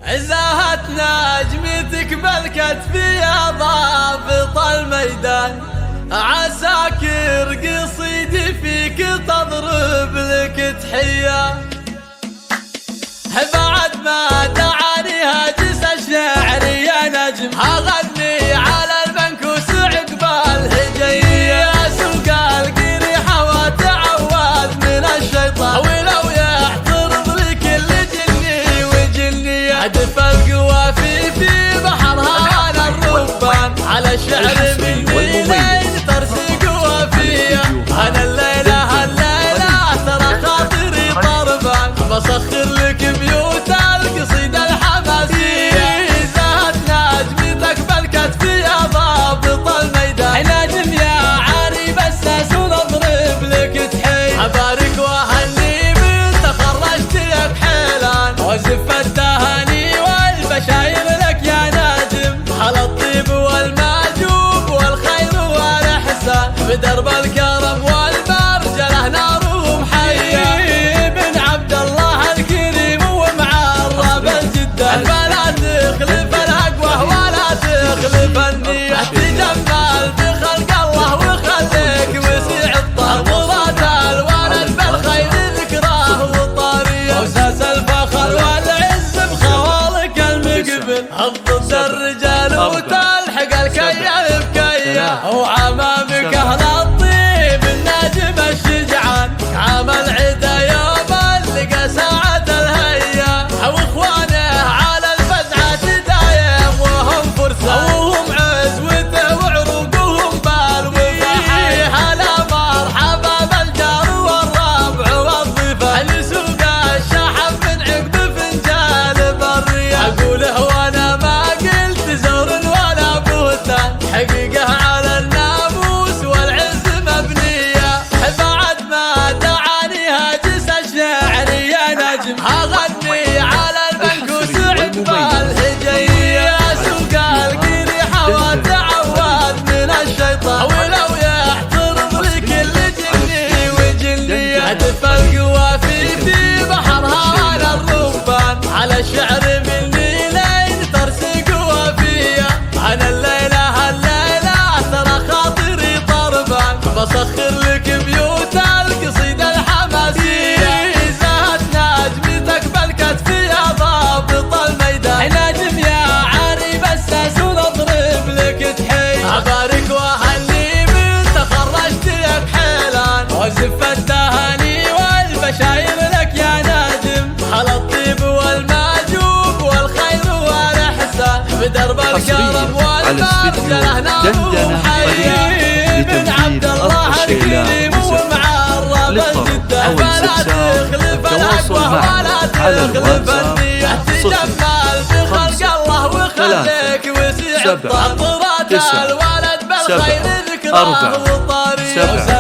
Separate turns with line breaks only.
زاهت نجمتك بالكتف يا ضابط الميدان، عساكر قصيدي فيك تضرب لك تحية. بعد ما دعاني هاجس الشعر يا نجم، هغني على المنكوس عقبال هجية. سوق القريحة وتعوذ من الشيطان، ولو يعترض لكل جني وجنية. هدف القوافي في بحرها وانا الربان، على الشعر مني لين ترسي قوافية. انا الليلة ترى خاطري طربان، بسخر لك بيوت القصيدة الحماسية. زهت نجمتك بالكتف يا ضابط الميدان، نجم يا عاري بساس ونضرب لك تحية. ابارك واهني من تخرجت يا بحيلان، وزف التهاني والبشاير لك يا نجم. على الطيب والماجوب والخير والاحسان، بدرب الكرم والمرجله نارهم حيه. بن عبد الله الكريم ومعرب الجدان، فلا تخلف الهقوه ولا تخلف النيه. تجمل بخلق الله وخليك وسيع الطال، مراد الولد بالخير ذكراه وطاريه. وساس الفخر والعز بخوالك المقبل، ضد الرجال وتلحق الكيا بكيا. وعمامك اهل الطيب الناجم الشجعان، عمل عدا يوم لقى ساعة الهيا. واخوانه على الفزعة دايم وهم فرسان، وهم عزوته وعروقهم بالوفاحية. هلا مرحبا بالجار والربع والضيفان، لسوق الشحن من عقب فنجان برية. اقوله وانا ما قلت زور ولا بهتان، حقيقة على الناموس والعز مبنية. بعد ما دعاني هاجس الشعر يا نجم، هغني على المنكوس عقبال هجية. سوق القريحة وتعوذ من الشيطان، ولو يعترض لكل جني وجنية. هدف القوافي في بحرها وانا الربان، على الشعر مني لين ترسي قوافية. انا الليلة ترى خاطري طربان، بسخر لك بيوت القصيدة الحماسية. زهت نجمتك بالكتف يا ضابط الميدان، نجم يا عاري بساس ونضرب لك تحية. ابارك واهني من تخرجت يا بحيلان، وزف التهاني والبشاير لك يا نجم. على الطيب والماجوب والخير والاحسان، بدرب الكرم والمرجله نارهم حيه. بن عبد الله الكريم ومعرب الجدان، فلا تخلف الهقوه ولا تخلف النيه. تجمل بخلق الله وخليك وسيع الطال، مراد الولد بالخير ذكراه وطاريه.